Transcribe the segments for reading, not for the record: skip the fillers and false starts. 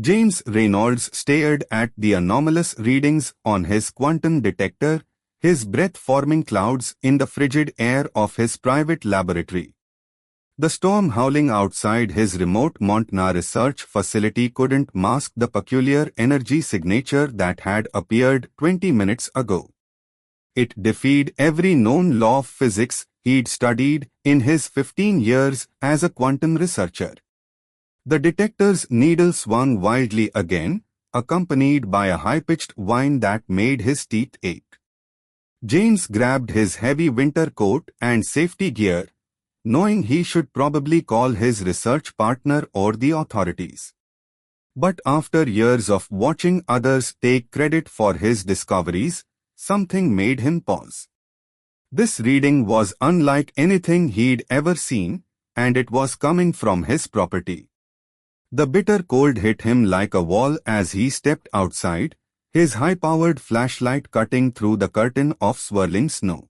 James Reynolds stared at the anomalous readings on his quantum detector, his breath forming clouds in the frigid air of his private laboratory. The storm howling outside his remote Montana research facility couldn't mask the peculiar energy signature that had appeared 20 minutes ago. It defied every known law of physics he'd studied in his 15 years as a quantum researcher. The detector's needle swung wildly again, accompanied by a high-pitched whine that made his teeth ache. James grabbed his heavy winter coat and safety gear, knowing he should probably call his research partner or the authorities. But after years of watching others take credit for his discoveries, something made him pause. This reading was unlike anything he'd ever seen, and it was coming from his property. The bitter cold hit him like a wall as he stepped outside, his high-powered flashlight cutting through the curtain of swirling snow.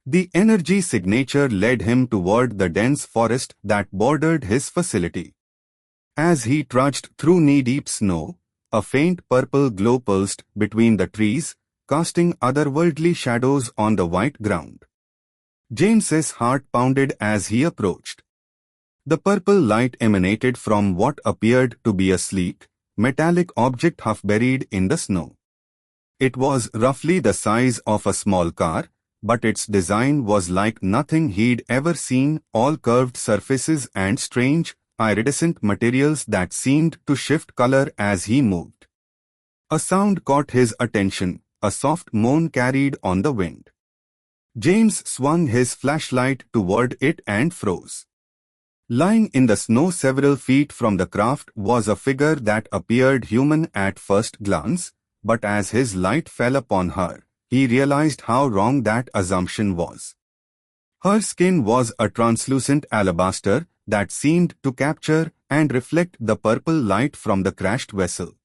The energy signature led him toward the dense forest that bordered his facility. As he trudged through knee-deep snow, a faint purple glow pulsed between the trees, casting otherworldly shadows on the white ground. James's heart pounded as he approached. The purple light emanated from what appeared to be a sleek, metallic object half buried in the snow. It was roughly the size of a small car, but its design was like nothing he'd ever seen, all curved surfaces and strange, iridescent materials that seemed to shift color as he moved. A sound caught his attention, a soft moan carried on the wind. James swung his flashlight toward it and froze. Lying in the snow several feet from the craft was a figure that appeared human at first glance, but as his light fell upon her, he realized how wrong that assumption was. Her skin was a translucent alabaster that seemed to capture and reflect the purple light from the crashed vessel.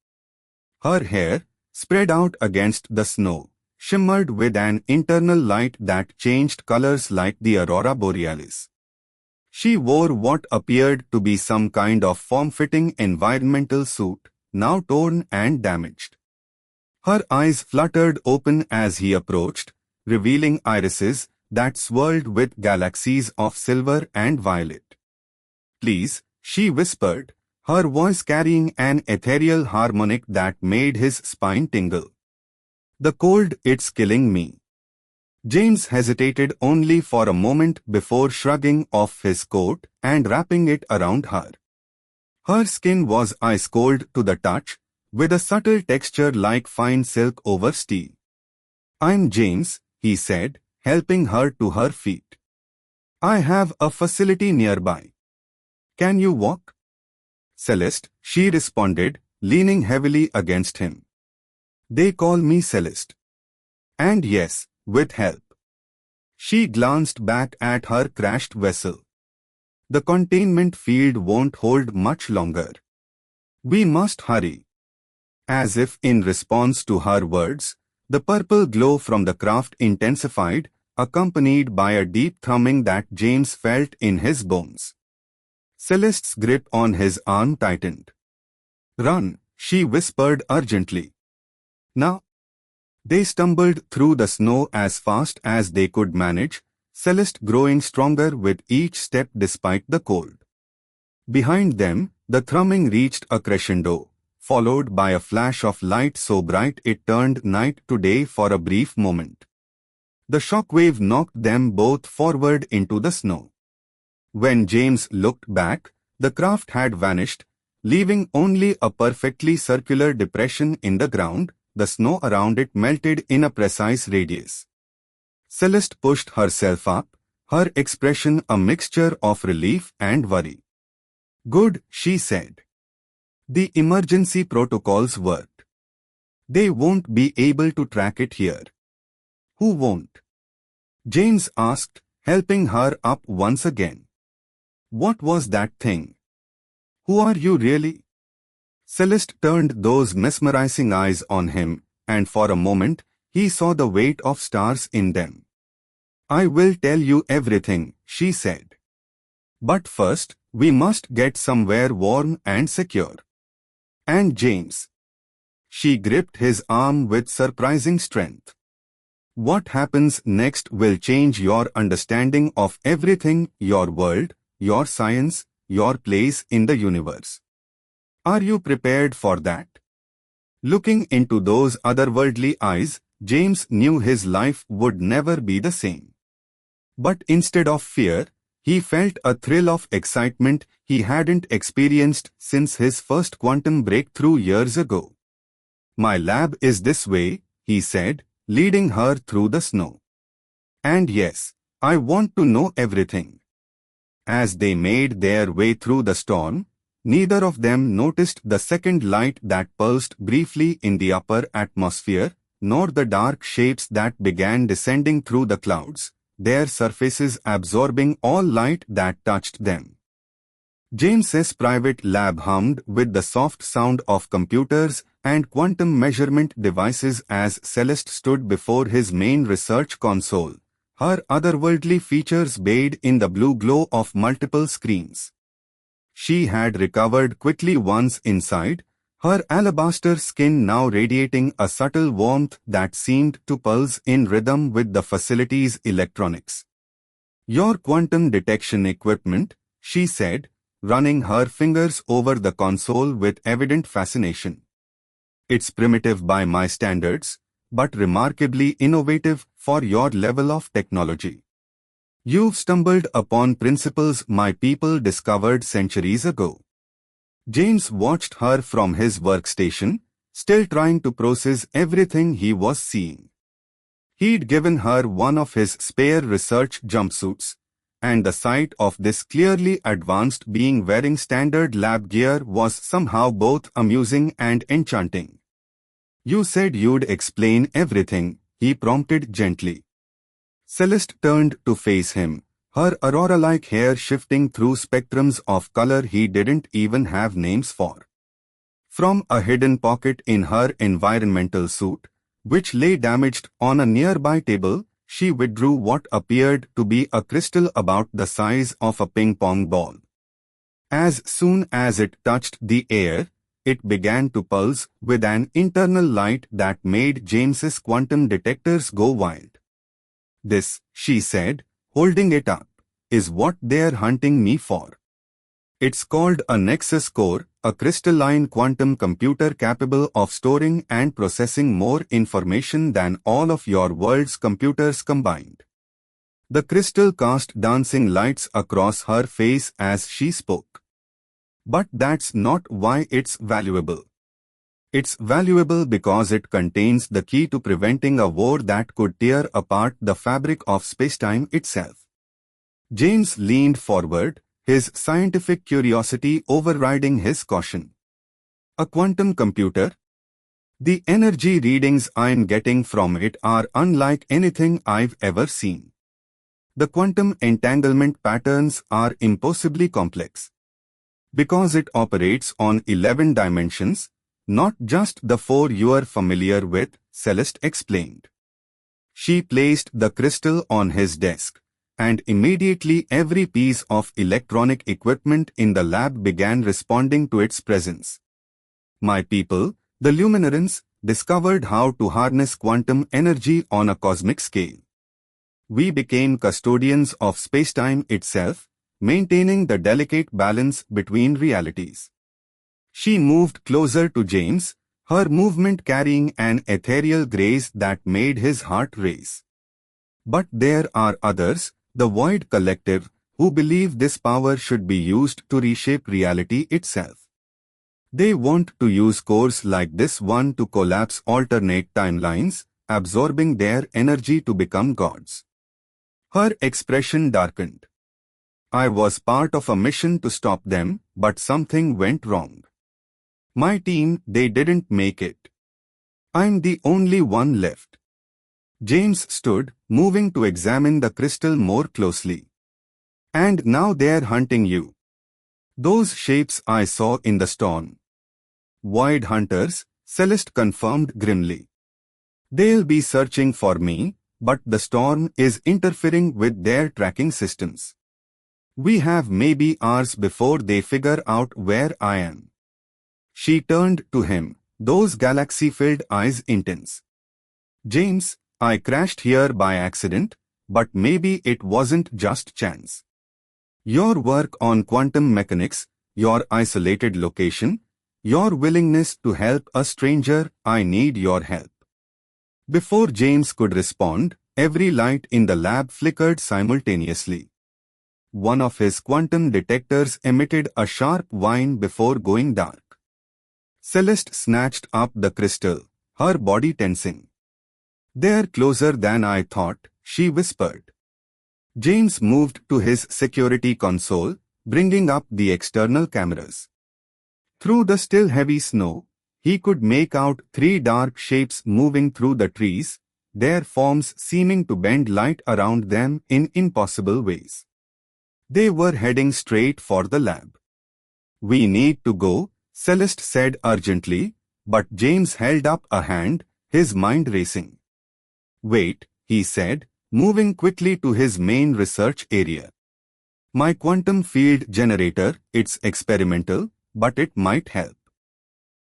Her hair, spread out against the snow, shimmered with an internal light that changed colors like the aurora borealis. She wore what appeared to be some kind of form-fitting environmental suit, now torn and damaged. Her eyes fluttered open as he approached, revealing irises that swirled with galaxies of silver and violet. "Please," she whispered, her voice carrying an ethereal harmonic that made his spine tingle. "The cold, it's killing me." James hesitated only for a moment before shrugging off his coat and wrapping it around her. Her skin was ice-cold to the touch, with a subtle texture like fine silk over steel. "I'm James," he said, helping her to her feet. "I have a facility nearby. Can you walk?" "Celeste," she responded, leaning heavily against him. "They call me Celeste. And yes, with help." She glanced back at her crashed vessel. "The containment field won't hold much longer. We must hurry." As if in response to her words, the purple glow from the craft intensified, accompanied by a deep thrumming that James felt in his bones. Celeste's grip on his arm tightened. "Run," she whispered urgently. "Now." They stumbled through the snow as fast as they could manage, Celeste growing stronger with each step despite the cold. Behind them, the thrumming reached a crescendo, followed by a flash of light so bright it turned night to day for a brief moment. The shockwave knocked them both forward into the snow. When James looked back, the craft had vanished, leaving only a perfectly circular depression in the ground, the snow around it melted in a precise radius. Celeste pushed herself up, her expression a mixture of relief and worry. "Good," she said. "The emergency protocols worked. They won't be able to track it here." "Who won't?" James asked, helping her up once again. "What was that thing? Who are you really?" Celeste turned those mesmerizing eyes on him, and for a moment, he saw the weight of stars in them. "I will tell you everything," she said. "But first, we must get somewhere warm and secure." And James. She gripped his arm with surprising strength. What happens next will change your understanding of everything, your world, your science, your place in the universe. Are you prepared for that? Looking into those otherworldly eyes, James knew his life would never be the same. But instead of fear, he felt a thrill of excitement he hadn't experienced since his first quantum breakthrough years ago. My lab is this way, he said, leading her through the snow. And yes, I want to know everything. As they made their way through the storm, neither of them noticed the second light that pulsed briefly in the upper atmosphere, nor the dark shapes that began descending through the clouds, their surfaces absorbing all light that touched them. James's private lab hummed with the soft sound of computers and quantum measurement devices as Celeste stood before his main research console, her otherworldly features bathed in the blue glow of multiple screens. She had recovered quickly once inside, her alabaster skin now radiating a subtle warmth that seemed to pulse in rhythm with the facility's electronics. Your quantum detection equipment, she said, running her fingers over the console with evident fascination. It's primitive by my standards, but remarkably innovative for your level of technology. You've stumbled upon principles my people discovered centuries ago. James watched her from his workstation, still trying to process everything he was seeing. He'd given her one of his spare research jumpsuits, and the sight of this clearly advanced being wearing standard lab gear was somehow both amusing and enchanting. You said you'd explain everything, he prompted gently. Celeste turned to face him, her aurora-like hair shifting through spectrums of color he didn't even have names for. From a hidden pocket in her environmental suit, which lay damaged on a nearby table, she withdrew what appeared to be a crystal about the size of a ping-pong ball. As soon as it touched the air, it began to pulse with an internal light that made James's quantum detectors go wild. This, she said, holding it up, is what they're hunting me for. It's called a Nexus core, a crystalline quantum computer capable of storing and processing more information than all of your world's computers combined. The crystal cast dancing lights across her face as she spoke. But that's not why it's valuable. It's valuable because it contains the key to preventing a war that could tear apart the fabric of spacetime itself. James leaned forward, his scientific curiosity overriding his caution. A quantum computer? The energy readings I'm getting from it are unlike anything I've ever seen. The quantum entanglement patterns are impossibly complex. Because it operates on 11 dimensions, not just the 4 you're familiar with, Celeste explained. She placed the crystal on his desk, and immediately every piece of electronic equipment in the lab began responding to its presence. My people, the Luminarians, discovered how to harness quantum energy on a cosmic scale. We became custodians of spacetime itself, maintaining the delicate balance between realities. She moved closer to James, her movement carrying an ethereal grace that made his heart race. But there are others, the Void Collective, who believe this power should be used to reshape reality itself. They want to use cores like this one to collapse alternate timelines, absorbing their energy to become gods. Her expression darkened. I was part of a mission to stop them, but something went wrong. My team, they didn't make it. I'm the only one left. James stood, moving to examine the crystal more closely. And now they're hunting you. Those shapes I saw in the storm. Void hunters, Celeste confirmed grimly. They'll be searching for me, but the storm is interfering with their tracking systems. We have maybe hours before they figure out where I am. She turned to him, those galaxy-filled eyes intense. James, I crashed here by accident, but maybe it wasn't just chance. Your work on quantum mechanics, your isolated location, your willingness to help a stranger, I need your help. Before James could respond, every light in the lab flickered simultaneously. One of his quantum detectors emitted a sharp whine before going dark. Celeste snatched up the crystal, her body tensing. They're closer than I thought, she whispered. James moved to his security console, bringing up the external cameras. Through the still heavy snow, he could make out three dark shapes moving through the trees, their forms seeming to bend light around them in impossible ways. They were heading straight for the lab. We need to go, Celeste said urgently, but James held up a hand, his mind racing. Wait, he said, moving quickly to his main research area. My quantum field generator, it's experimental, but it might help.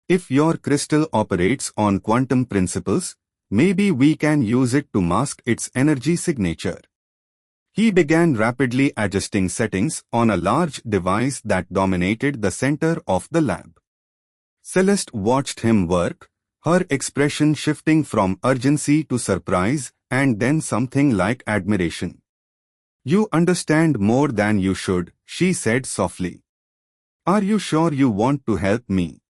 If your crystal operates on quantum principles, maybe we can use it to mask its energy signature. He began rapidly adjusting settings on a large device that dominated the center of the lab. Celeste watched him work, her expression shifting from urgency to surprise and then something like admiration. You understand more than you should, she said softly. Are you sure you want to help me?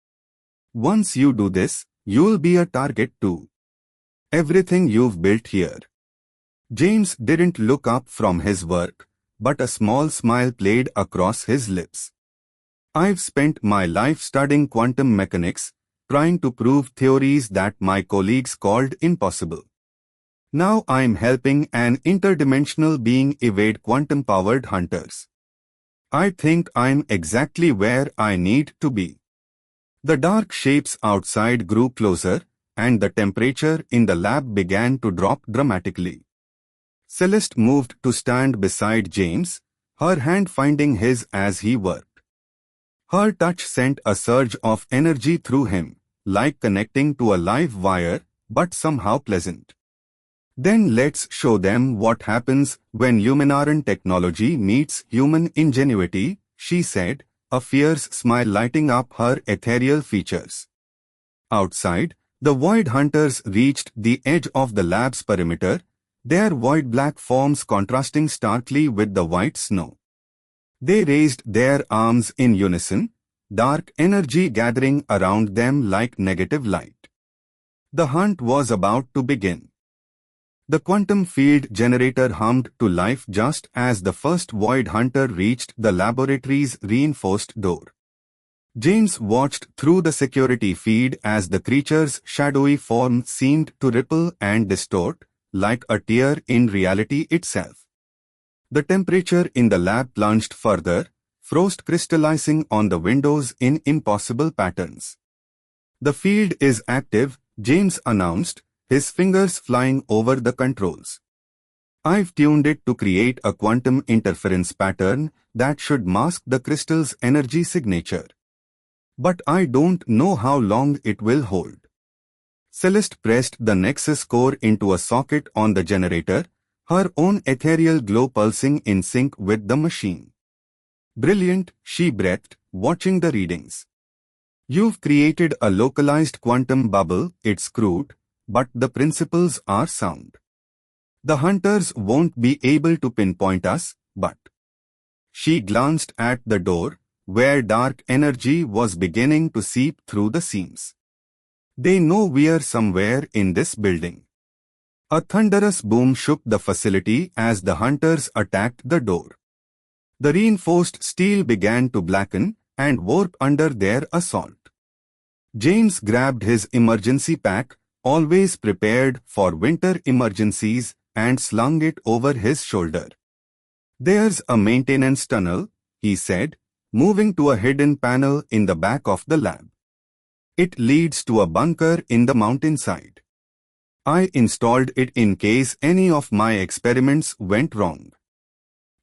Once you do this, you'll be a target too. Everything you've built here. James didn't look up from his work, but a small smile played across his lips. I've spent my life studying quantum mechanics, trying to prove theories that my colleagues called impossible. Now I'm helping an interdimensional being evade quantum-powered hunters. I think I'm exactly where I need to be. The dark shapes outside grew closer, and the temperature in the lab began to drop dramatically. Celeste moved to stand beside James, her hand finding his as he worked. Her touch sent a surge of energy through him, like connecting to a live wire, but somehow pleasant. Then let's show them what happens when Luminaran technology meets human ingenuity, she said, a fierce smile lighting up her ethereal features. Outside, the void hunters reached the edge of the lab's perimeter, their void-black forms contrasting starkly with the white snow. They raised their arms in unison, dark energy gathering around them like negative light. The hunt was about to begin. The quantum field generator hummed to life just as the first void hunter reached the laboratory's reinforced door. James watched through the security feed as the creature's shadowy form seemed to ripple and distort, like a tear in reality itself. The temperature in the lab plunged further, frost crystallizing on the windows in impossible patterns. The field is active, James announced, his fingers flying over the controls. I've tuned it to create a quantum interference pattern that should mask the crystal's energy signature. But I don't know how long it will hold. Celeste pressed the Nexus core into a socket on the generator, her own ethereal glow pulsing in sync with the machine. Brilliant, she breathed, watching the readings. You've created a localized quantum bubble, it's crude, but the principles are sound. The hunters won't be able to pinpoint us, but... She glanced at the door, where dark energy was beginning to seep through the seams. They know we're somewhere in this building. A thunderous boom shook the facility as the hunters attacked the door. The reinforced steel began to blacken and warp under their assault. James grabbed his emergency pack, always prepared for winter emergencies, and slung it over his shoulder. There's a maintenance tunnel, he said, moving to a hidden panel in the back of the lab. It leads to a bunker in the mountainside. I installed it in case any of my experiments went wrong.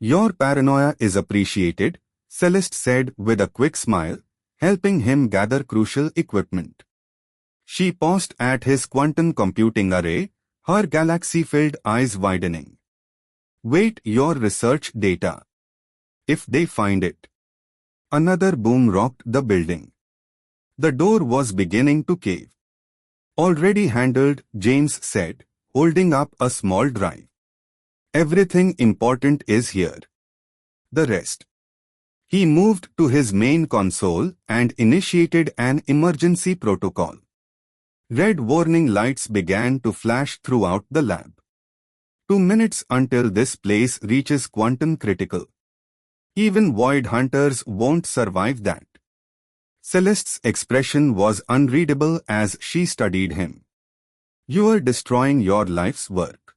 Your paranoia is appreciated, Celeste said with a quick smile, helping him gather crucial equipment. She paused at his quantum computing array, her galaxy-filled eyes widening. "Wait, your research data. If they find it." Another boom rocked the building. The door was beginning to cave. "Already handled," James said, holding up a small drive. "Everything important is here. The rest." He moved to his main console and initiated an emergency protocol. Red warning lights began to flash throughout the lab. 2 minutes until this place reaches quantum critical. Even void hunters won't survive that. Celeste's expression was unreadable as she studied him. "You are destroying your life's work."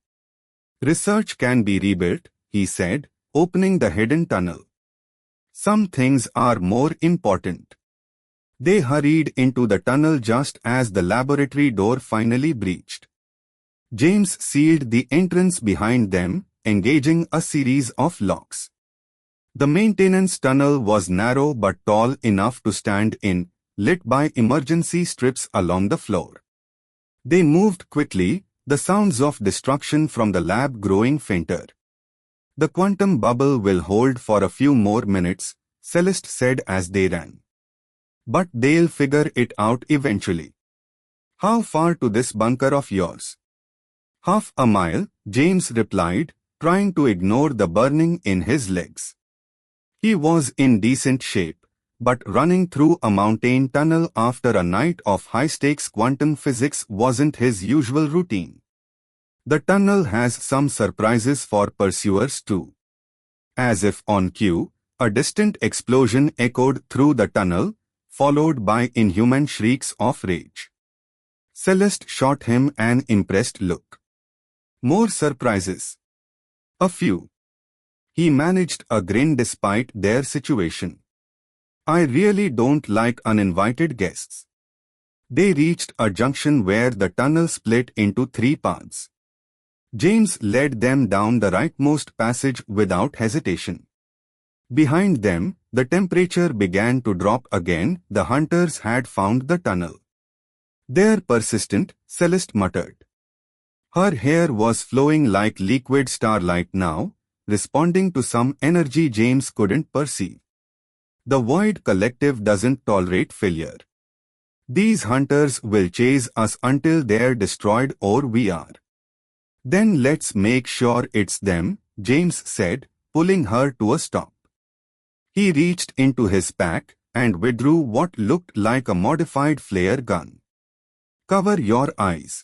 "Research can be rebuilt," he said, opening the hidden tunnel. "Some things are more important." They hurried into the tunnel just as the laboratory door finally breached. James sealed the entrance behind them, engaging a series of locks. The maintenance tunnel was narrow but tall enough to stand in, lit by emergency strips along the floor. They moved quickly, the sounds of destruction from the lab growing fainter. "The quantum bubble will hold for a few more minutes," Celeste said as they ran. "But they'll figure it out eventually." "How far to this bunker of yours?" "Half a mile," James replied, trying to ignore the burning in his legs. He was in decent shape, but running through a mountain tunnel after a night of high-stakes quantum physics wasn't his usual routine. "The tunnel has some surprises for pursuers too." As if on cue, a distant explosion echoed through the tunnel, followed by inhuman shrieks of rage. Celeste shot him an impressed look. "More surprises?" "A few." He managed a grin despite their situation. "I really don't like uninvited guests." They reached a junction where the tunnel split into 3 paths. James led them down the rightmost passage without hesitation. Behind them, the temperature began to drop again. The hunters had found the tunnel. "They're persistent," Celeste muttered. Her hair was flowing like liquid starlight now, responding to some energy James couldn't perceive. "The Void Collective doesn't tolerate failure. These hunters will chase us until they're destroyed or we are." "Then let's make sure it's them," James said, pulling her to a stop. He reached into his pack and withdrew what looked like a modified flare gun. "Cover your eyes."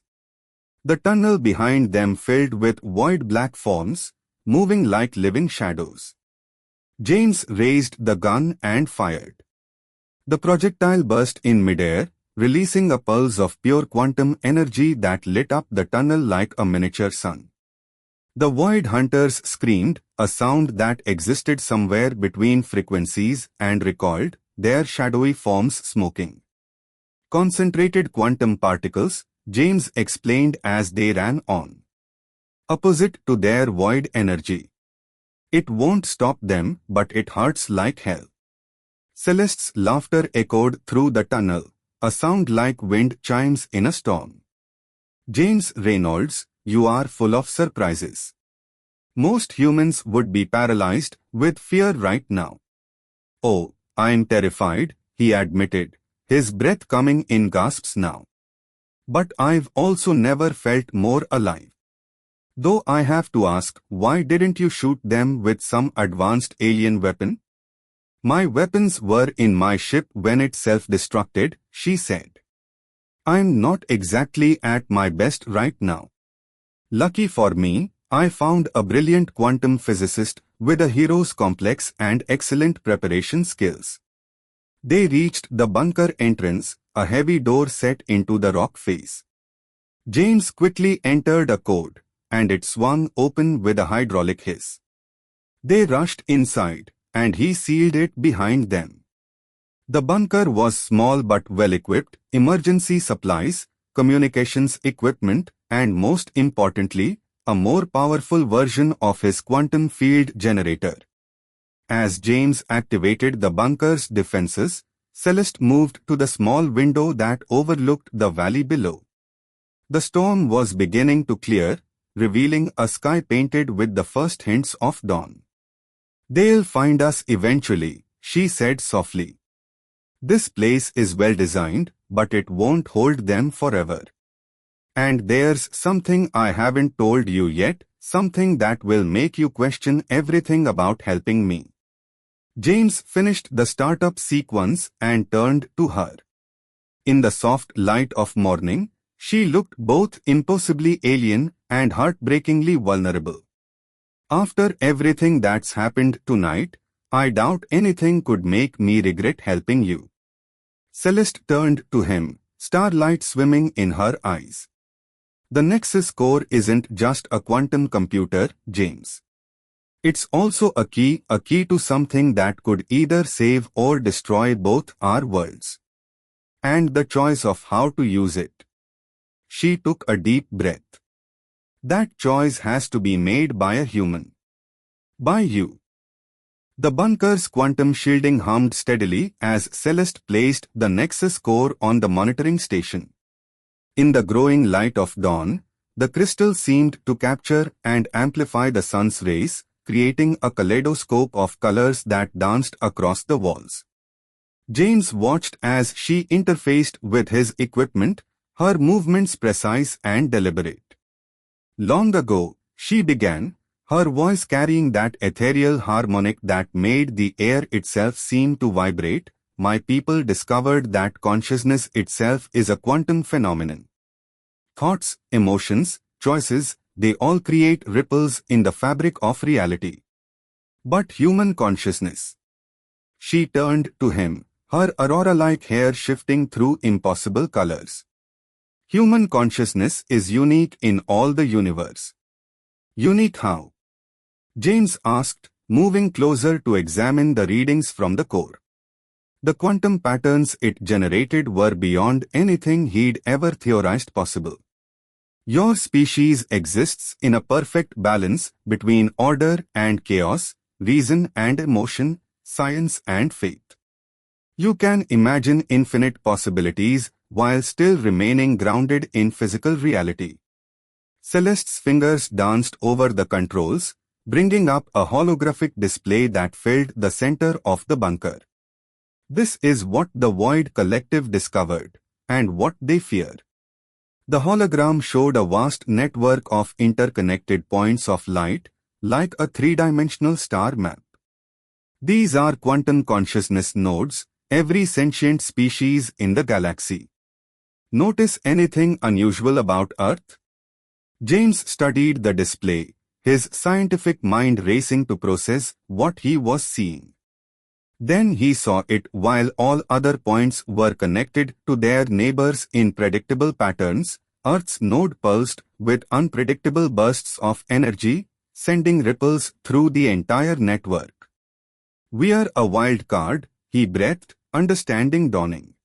The tunnel behind them filled with void black forms, moving like living shadows. James raised the gun and fired. The projectile burst in midair, releasing a pulse of pure quantum energy that lit up the tunnel like a miniature sun. The void hunters screamed, a sound that existed somewhere between frequencies, and recoiled, their shadowy forms smoking. "Concentrated quantum particles," James explained as they ran on. "Opposite to their void energy. It won't stop them, but it hurts like hell." Celeste's laughter echoed through the tunnel, a sound like wind chimes in a storm. "James Reynolds, you are full of surprises. Most humans would be paralyzed with fear right now." "Oh, I'm terrified," he admitted, his breath coming in gasps now. "But I've also never felt more alive. Though I have to ask, why didn't you shoot them with some advanced alien weapon?" "My weapons were in my ship when it self-destructed," she said. "I'm not exactly at my best right now. Lucky for me, I found a brilliant quantum physicist with a hero's complex and excellent preparation skills." They reached the bunker entrance, a heavy door set into the rock face. James quickly entered a code, and it swung open with a hydraulic hiss. They rushed inside, and he sealed it behind them. The bunker was small but well-equipped, emergency supplies, communications equipment, and most importantly, a more powerful version of his quantum field generator. As James activated the bunker's defenses, Celeste moved to the small window that overlooked the valley below. The storm was beginning to clear, revealing a sky painted with the first hints of dawn. "They'll find us eventually," she said softly. "This place is well designed, but it won't hold them forever. And there's something I haven't told you yet, something that will make you question everything about helping me." James finished the startup sequence and turned to her. In the soft light of morning, she looked both impossibly alien and heartbreakingly vulnerable. "After everything that's happened tonight, I doubt anything could make me regret helping you." Celeste turned to him, starlight swimming in her eyes. "The Nexus core isn't just a quantum computer, James. It's also a key to something that could either save or destroy both our worlds. And the choice of how to use it." She took a deep breath. "That choice has to be made by a human. By you." The bunker's quantum shielding hummed steadily as Celeste placed the Nexus core on the monitoring station. In the growing light of dawn, the crystal seemed to capture and amplify the sun's rays, creating a kaleidoscope of colors that danced across the walls. James watched as she interfaced with his equipment, her movements precise and deliberate. "Long ago," she began, her voice carrying that ethereal harmonic that made the air itself seem to vibrate, "my people discovered that consciousness itself is a quantum phenomenon. Thoughts, emotions, choices, they all create ripples in the fabric of reality. But human consciousness." She turned to him, her aurora-like hair shifting through impossible colors. "Human consciousness is unique in all the universe." "Unique how?" James asked, moving closer to examine the readings from the core. The quantum patterns it generated were beyond anything he'd ever theorized possible. "Your species exists in a perfect balance between order and chaos, reason and emotion, science and faith. You can imagine infinite possibilities while still remaining grounded in physical reality." Celeste's fingers danced over the controls, bringing up a holographic display that filled the center of the bunker. "This is what the Void Collective discovered, and what they fear." The hologram showed a vast network of interconnected points of light, like a three-dimensional star map. "These are quantum consciousness nodes, every sentient species in the galaxy. Notice anything unusual about Earth?" James studied the display, his scientific mind racing to process what he was seeing. Then he saw it while all other points were connected to their neighbors in predictable patterns. Earth's node pulsed with unpredictable bursts of energy, sending ripples through the entire network. "We're a wild card," he breathed, understanding dawning.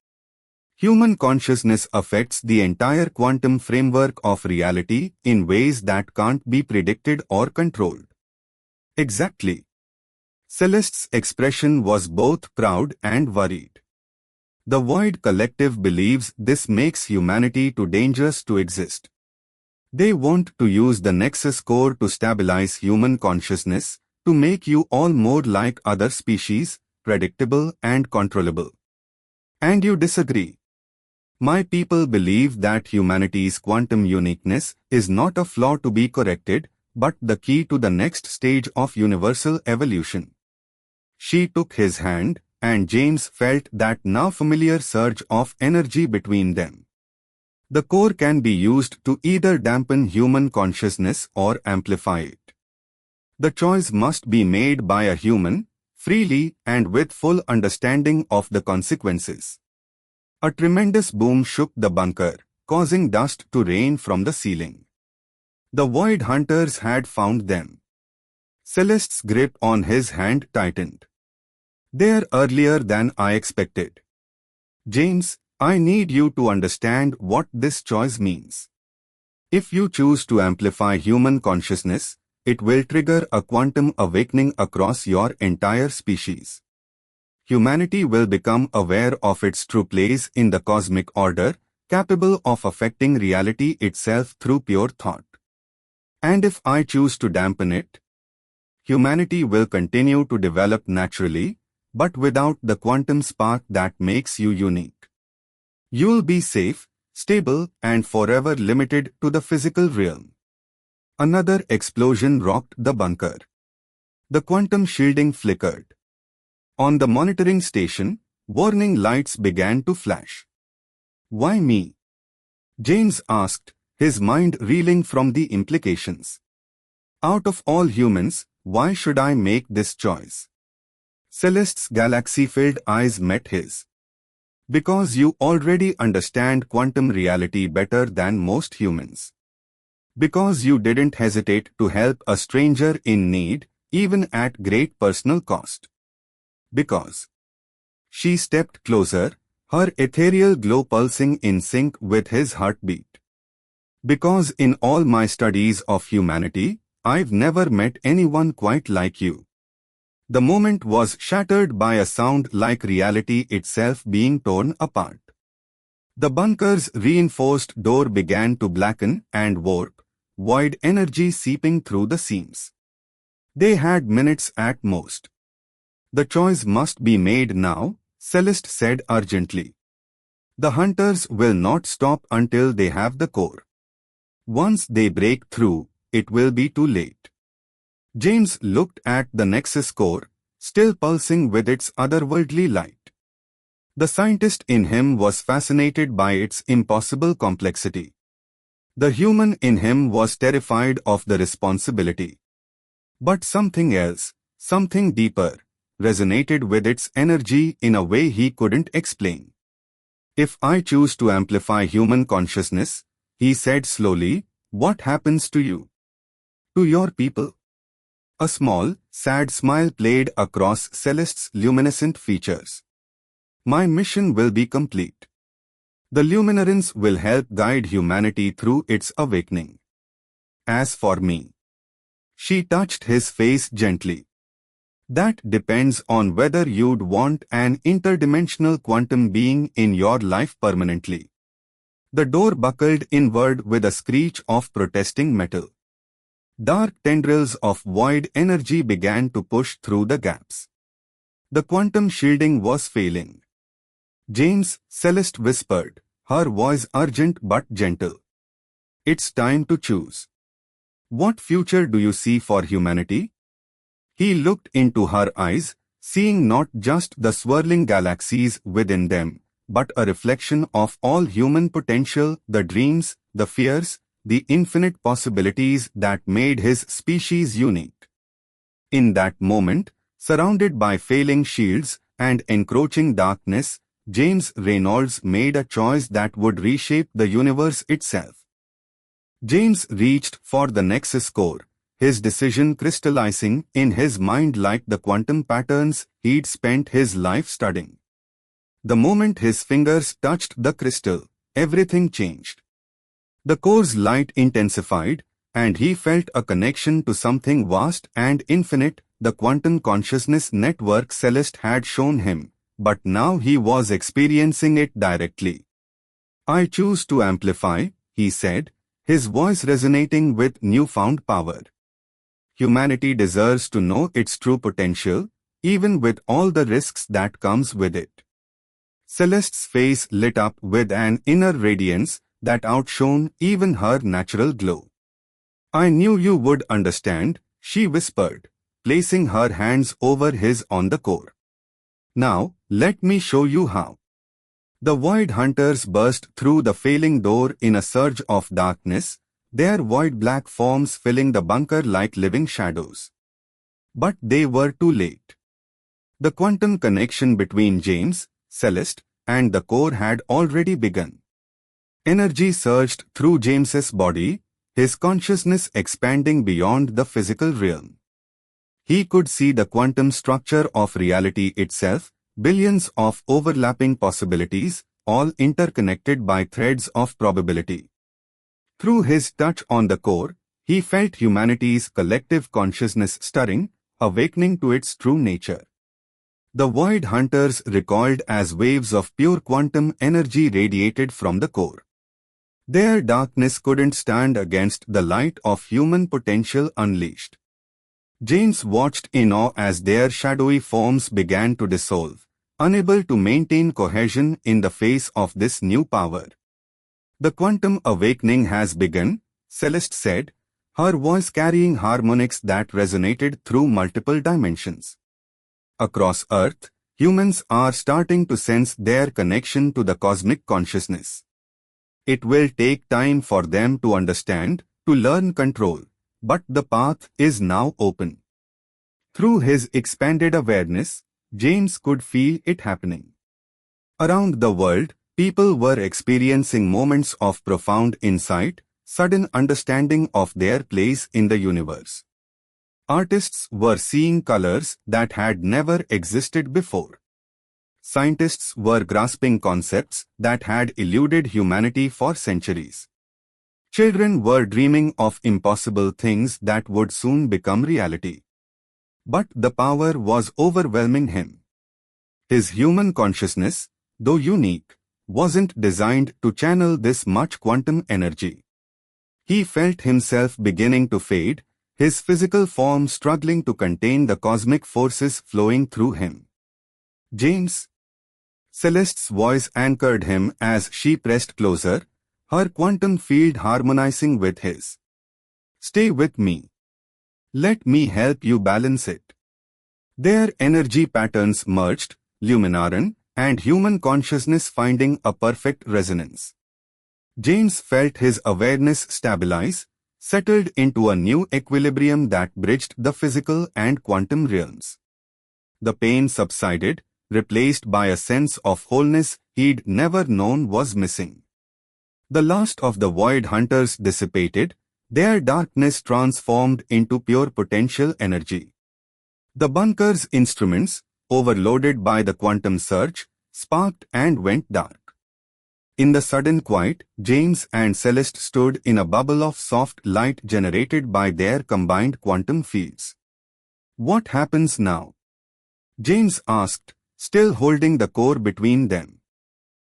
"Human consciousness affects the entire quantum framework of reality in ways that can't be predicted or controlled." "Exactly." Celeste's expression was both proud and worried. "The Void Collective believes this makes humanity too dangerous to exist. They want to use the Nexus core to stabilize human consciousness, to make you all more like other species, predictable and controllable." "And you disagree?" "My people believe that humanity's quantum uniqueness is not a flaw to be corrected, but the key to the next stage of universal evolution." She took his hand, and James felt that now familiar surge of energy between them. The core can be used to either dampen human consciousness or amplify it. The choice must be made by a human, freely and with full understanding of the consequences. A tremendous boom shook the bunker, causing dust to rain from the ceiling. The Void Hunters had found them. Celeste's grip on his hand tightened. "They're earlier than I expected. James, I need you to understand what this choice means. If you choose to amplify human consciousness, it will trigger a quantum awakening across your entire species. humanity will become aware of its true place in the cosmic order, capable of affecting reality itself through pure thought. And if I choose to dampen it, humanity will continue to develop naturally, but without the quantum spark that makes you unique. You'll be safe, stable, and forever limited to the physical realm. Another explosion rocked the bunker. The quantum shielding flickered. On the monitoring station, warning lights began to flash. Why me? James asked, his mind reeling from the implications. Out of all humans, why should I make this choice? Celeste's galaxy-filled eyes met his. Because you already understand quantum reality better than most humans. Because you didn't hesitate to help a stranger in need, even at great personal cost. Because. She stepped closer, her ethereal glow pulsing in sync with his heartbeat. Because in all my studies of humanity, I've never met anyone quite like you. The moment was shattered by a sound like reality itself being torn apart. The bunker's reinforced door began to blacken and warp, void energy seeping through the seams. They had minutes at most. The choice must be made now, Celeste said urgently. The hunters will not stop until they have the core. Once they break through, it will be too late. James looked at the Nexus core, still pulsing with its otherworldly light. The scientist in him was fascinated by its impossible complexity. The human in him was terrified of the responsibility. But something else, something deeper, resonated with its energy in a way he couldn't explain. If I choose to amplify human consciousness, he said slowly, what happens to you? To your people? A small, sad smile played across Celeste's luminescent features. My mission will be complete. The Luminarians will help guide humanity through its awakening. As for me, she touched his face gently. That depends on whether you'd want an interdimensional quantum being in your life permanently. The door buckled inward with a screech of protesting metal. Dark tendrils of void energy began to push through the gaps. The quantum shielding was failing. James, Celeste whispered, her voice urgent but gentle. It's time to choose. What future do you see for humanity? He looked into her eyes, seeing not just the swirling galaxies within them, but a reflection of all human potential, the dreams, the fears, the infinite possibilities that made his species unique. In that moment, surrounded by failing shields and encroaching darkness, James Reynolds made a choice that would reshape the universe itself. James reached for the Nexus core, his decision crystallizing in his mind like the quantum patterns he'd spent his life studying. The moment his fingers touched the crystal, everything changed. The core's light intensified, and he felt a connection to something vast and infinite, the quantum consciousness network Celeste had shown him, but now he was experiencing it directly. I choose to amplify, he said, his voice resonating with newfound power. Humanity deserves to know its true potential, even with all the risks that comes with it. Celeste's face lit up with an inner radiance that outshone even her natural glow. I knew you would understand, she whispered, placing her hands over his on the core. Now, let me show you how. The void hunters burst through the failing door in a surge of darkness, their void black forms filling the bunker like living shadows. But they were too late. The quantum connection between James, Celeste, and the core had already begun. Energy surged through James's body, his consciousness expanding beyond the physical realm. He could see the quantum structure of reality itself, billions of overlapping possibilities, all interconnected by threads of probability. Through his touch on the core, he felt humanity's collective consciousness stirring, awakening to its true nature. The void hunters recoiled as waves of pure quantum energy radiated from the core. Their darkness couldn't stand against the light of human potential unleashed. James watched in awe as their shadowy forms began to dissolve, unable to maintain cohesion in the face of this new power. The quantum awakening has begun, Celeste said, her voice carrying harmonics that resonated through multiple dimensions. Across Earth, humans are starting to sense their connection to the cosmic consciousness. It will take time for them to understand, to learn control, but the path is now open. Through his expanded awareness, James could feel it happening. Around the world, people were experiencing moments of profound insight, sudden understanding of their place in the universe. Artists were seeing colors that had never existed before. Scientists were grasping concepts that had eluded humanity for centuries. Children were dreaming of impossible things that would soon become reality. But the power was overwhelming him. His human consciousness, though unique, wasn't designed to channel this much quantum energy. He felt himself beginning to fade, his physical form struggling to contain the cosmic forces flowing through him. James. Celeste's voice anchored him as she pressed closer, her quantum field harmonizing with his. Stay with me. Let me help you balance it. Their energy patterns merged, Luminaran and human consciousness finding a perfect resonance. James felt his awareness stabilize, settled into a new equilibrium that bridged the physical and quantum realms. The pain subsided, replaced by a sense of wholeness he'd never known was missing. The last of the void hunters dissipated, their darkness transformed into pure potential energy. The bunker's instruments, overloaded by the quantum surge, sparked and went dark. In the sudden quiet, James and Celeste stood in a bubble of soft light generated by their combined quantum fields. What happens now? James asked, still holding the core between them.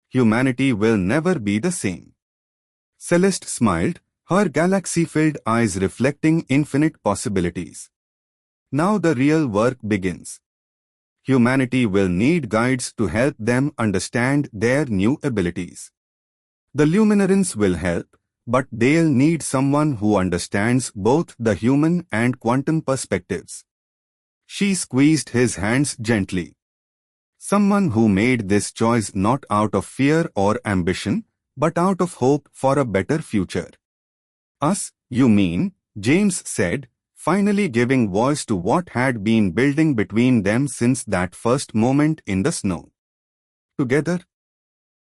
Humanity will never be the same. Celeste smiled, her galaxy-filled eyes reflecting infinite possibilities. Now the real work begins. Humanity will need guides to help them understand their new abilities. The Luminarans will help, but they'll need someone who understands both the human and quantum perspectives. She squeezed his hands gently. Someone who made this choice not out of fear or ambition, but out of hope for a better future. Us, you mean, James said, finally giving voice to what had been building between them since that first moment in the snow. Together?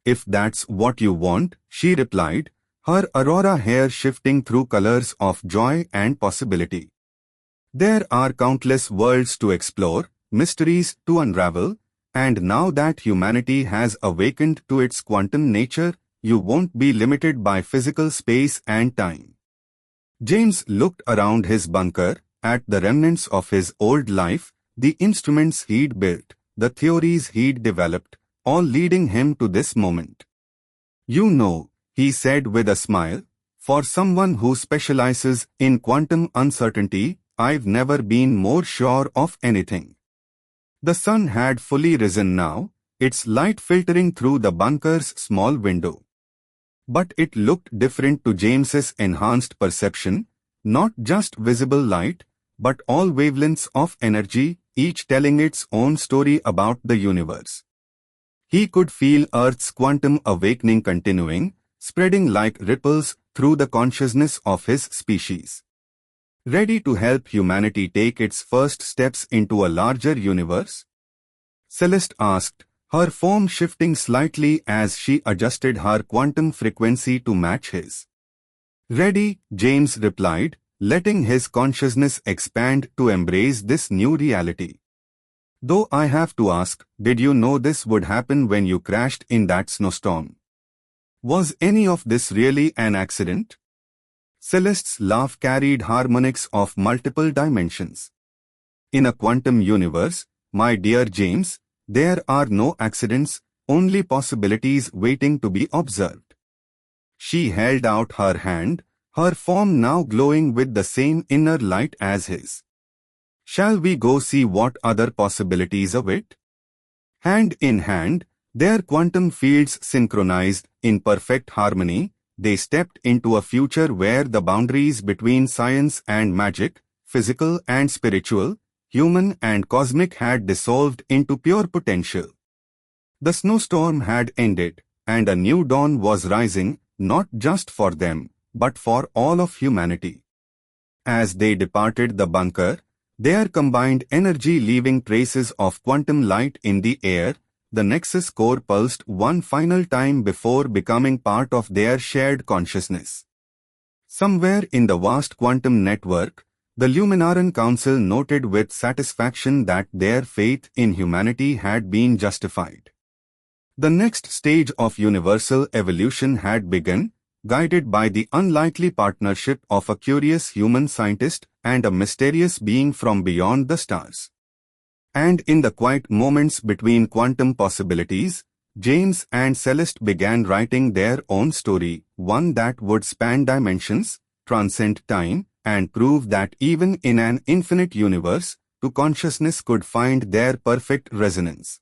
If that's what you want, she replied, her aurora hair shifting through colors of joy and possibility. There are countless worlds to explore, mysteries to unravel, and now that humanity has awakened to its quantum nature, you won't be limited by physical space and time. James looked around his bunker, at the remnants of his old life, the instruments he'd built, the theories he'd developed, all leading him to this moment. You know, he said with a smile, for someone who specializes in quantum uncertainty, I've never been more sure of anything. The sun had fully risen now, its light filtering through the bunker's small window. But it looked different to James's enhanced perception, not just visible light, but all wavelengths of energy, each telling its own story about the universe. He could feel Earth's quantum awakening continuing, spreading like ripples through the consciousness of his species. Ready to help humanity take its first steps into a larger universe? Celeste asked, her form shifting slightly as she adjusted her quantum frequency to match his. Ready, James replied, letting his consciousness expand to embrace this new reality. Though I have to ask, did you know this would happen when you crashed in that snowstorm? Was any of this really an accident? Celeste's laugh carried harmonics of multiple dimensions. In a quantum universe, My dear James, there are no accidents, only possibilities waiting to be observed. She held out her hand, her form now glowing with the same inner light as his. Shall we go see what other possibilities await? Hand in hand, their quantum fields synchronized in perfect harmony, they stepped into a future where the boundaries between science and magic, physical and spiritual, human and cosmic had dissolved into pure potential. The snowstorm had ended, and a new dawn was rising, not just for them, but for all of humanity. As they departed the bunker, their combined energy leaving traces of quantum light in the air, the Nexus core pulsed one final time before becoming part of their shared consciousness. Somewhere in the vast quantum network, the Luminaran Council noted with satisfaction that their faith in humanity had been justified. The next stage of universal evolution had begun, guided by the unlikely partnership of a curious human scientist and a mysterious being from beyond the stars. And in the quiet moments between quantum possibilities, James and Celeste began writing their own story, one that would span dimensions, transcend time, and prove that even in an infinite universe, two consciousness could find their perfect resonance.